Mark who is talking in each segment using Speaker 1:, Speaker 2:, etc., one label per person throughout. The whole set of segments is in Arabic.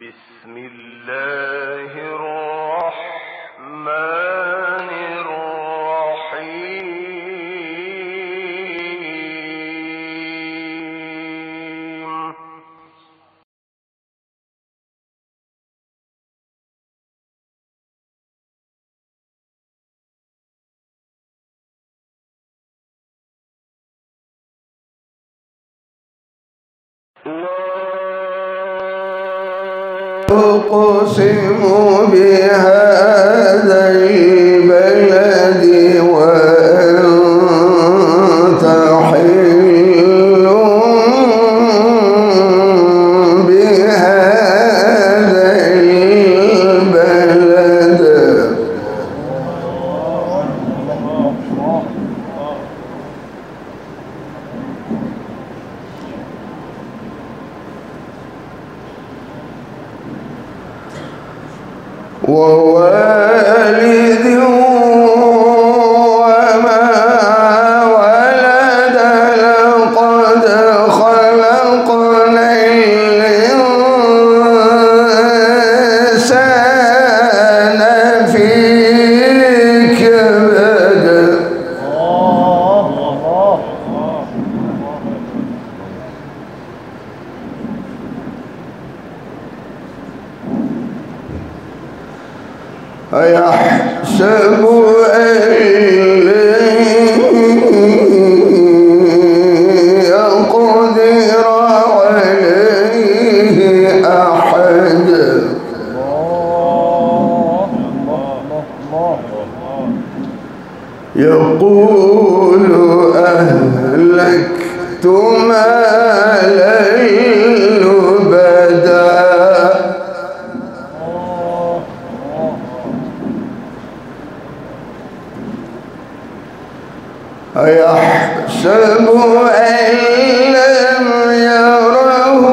Speaker 1: بسم الله الرحمن الرحيم.
Speaker 2: أقسم بهذا البلد وأنت حل بهذا البلد ووالد وما ولد لقد خلقنا الإنسان في كبد أيحسب أن لن يقدر عليه أحد يقول أهلكت مالا لبدا أيحسب أن لم يره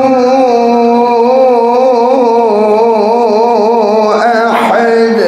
Speaker 2: أحد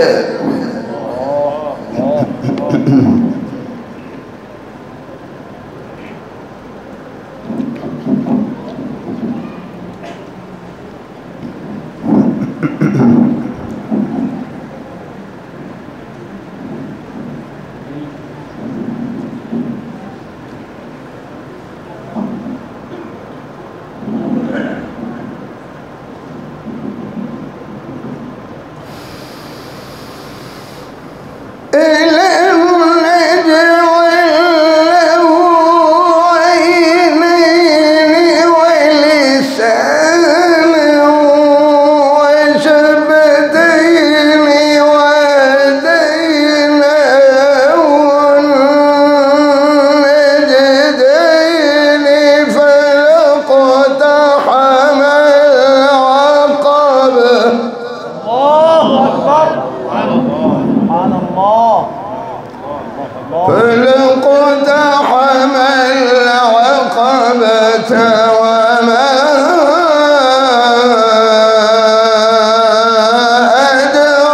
Speaker 2: فلقتحم العقبة وما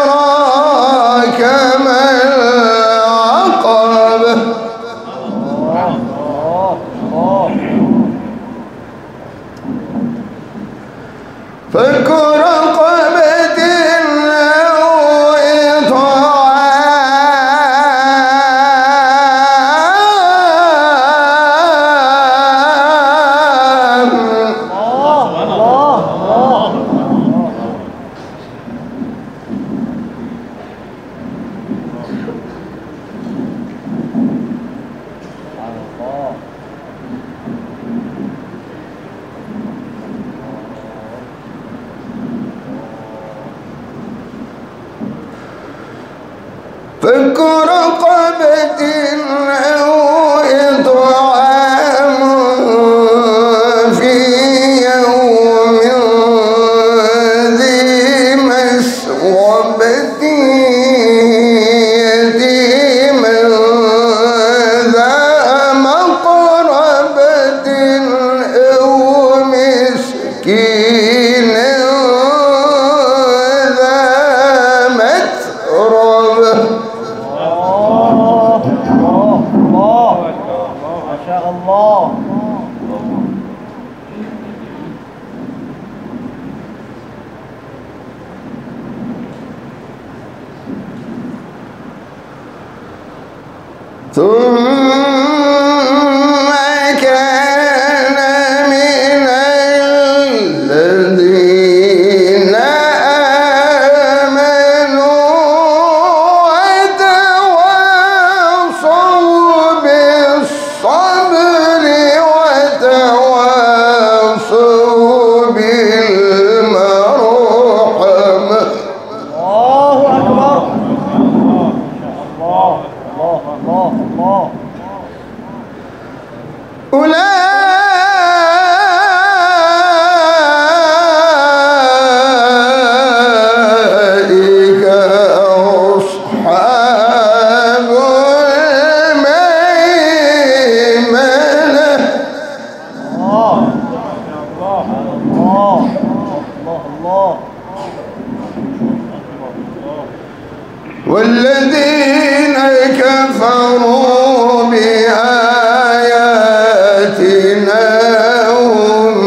Speaker 2: أدراك ما العقبة فك رقبة فك رقبة أو إطعام في يوم ذي مسغبة يتيما ذا مقربة أو مسكينا ذا متربة
Speaker 3: ما شاء الله.
Speaker 2: ثم كان من الذين آمنوا وتواصوا بالصبر وتواصوا بالمرحمة.
Speaker 3: الله أكبر. الله الله الله الله.
Speaker 2: أولئك أصحاب الميمنة.
Speaker 3: الله الله الله الله.
Speaker 2: والذين كفروا بآياتنا هم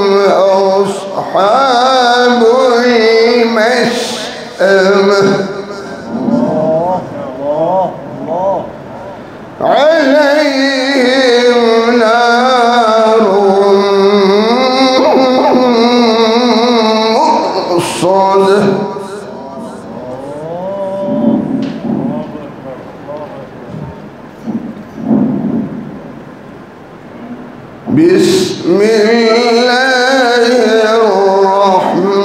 Speaker 2: أصحاب المشأمة.
Speaker 3: الله الله الله.
Speaker 2: عليهم نار مؤصدة. بسم الله الرحمن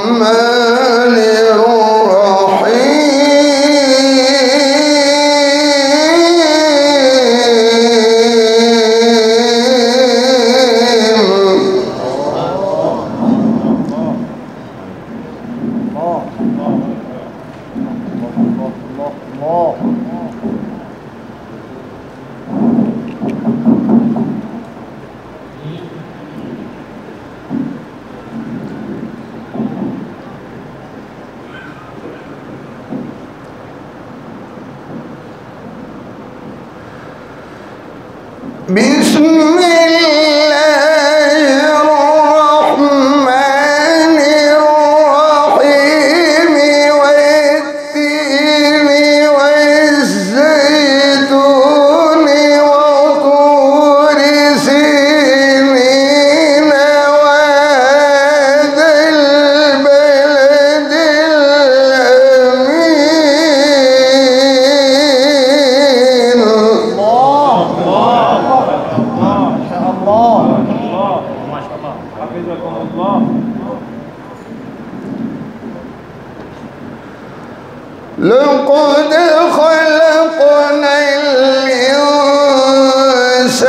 Speaker 2: بسم الله الرحمن الرحيم والتين والزيتون وطور سينين وهذا البلد الأمين. لقد خلقنا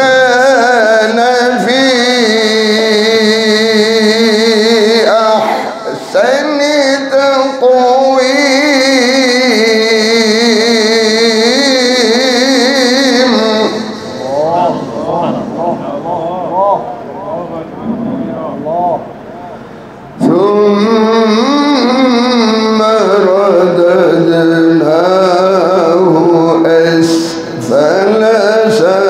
Speaker 2: الإنسان في أحسن تقويم. ثم رددناه أسفل سافلين.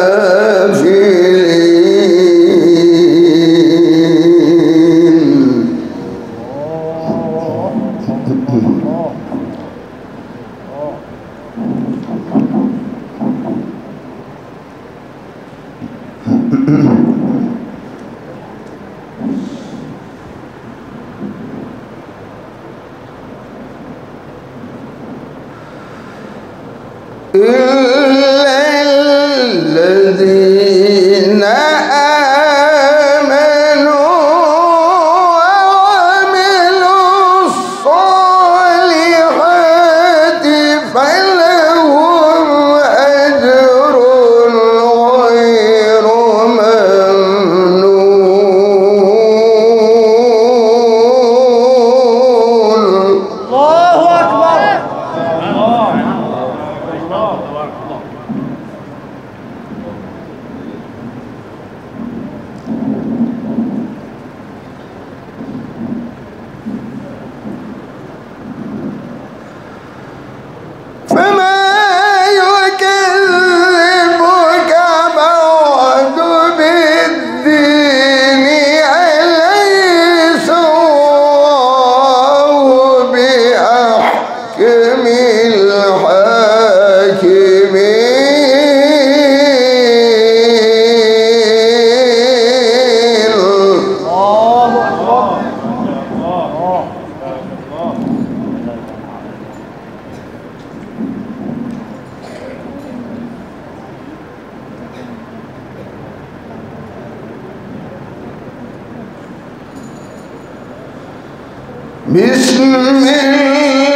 Speaker 2: بسم الله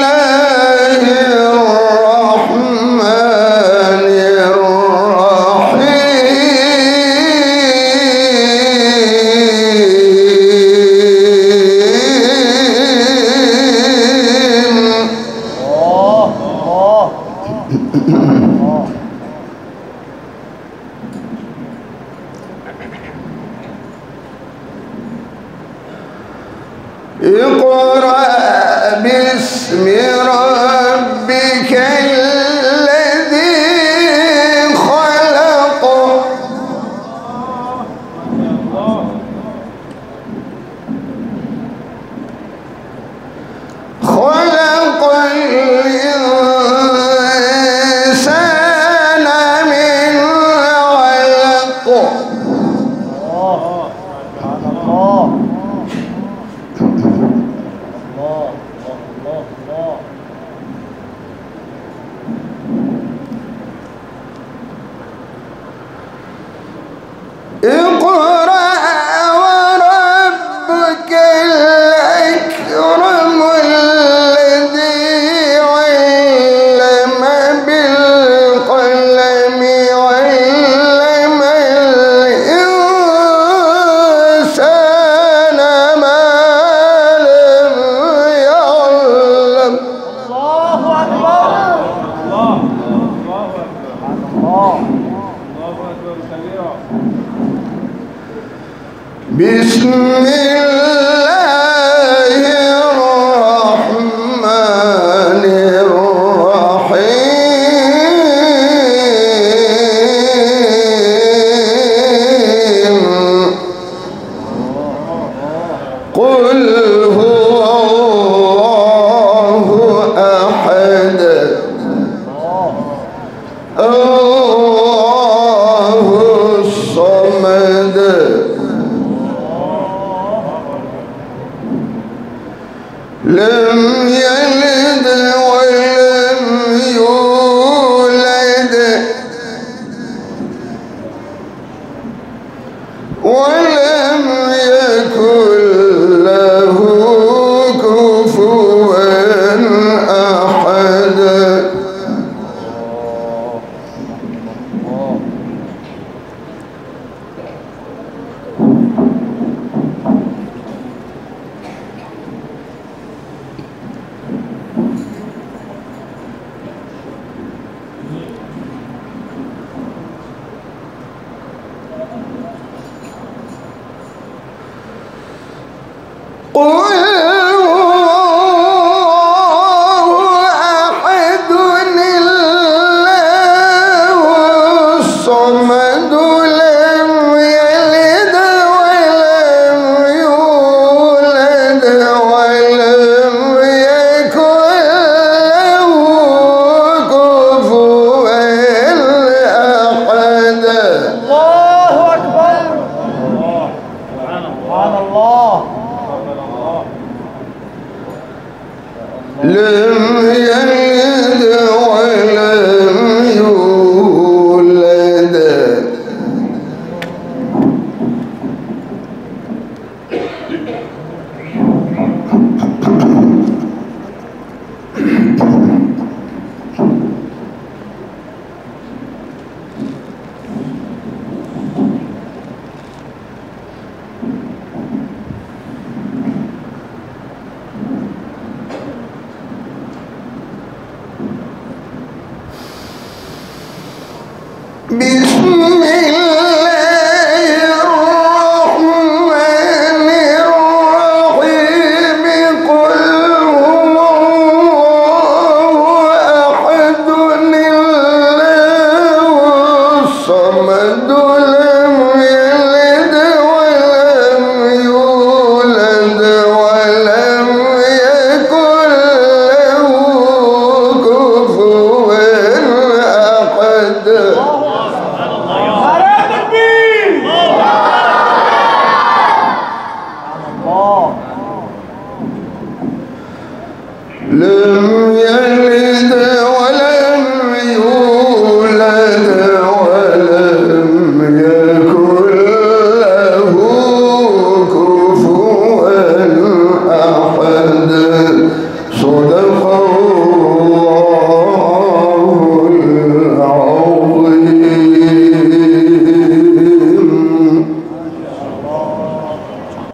Speaker 2: الرحمن الرحيم اقرأ باسم ربك الذي خلق خلق الإنسان من علق اقرأ وربك الأكرم الذي علم بالقلم علم الإنسان ما لم يعلم
Speaker 3: الله أكبر الله أكبر كبيرا
Speaker 2: بسم الله الرحمن الرحيم قل هو الله أحد الله الصمد لم يلد ولم يولد ولم يكن له كفوا أحد قل الله أحد الله الصمد لم يلد ولم يولد ولم يكن له كفوا أحد
Speaker 3: الله أكبر سبحان الله
Speaker 2: لم يلد ولم يولد بسم الله الرحمن الرحيم قل هو الله أحد الله الصمد لم يلد ولم يولد ولم يكن له كفوا أحد لم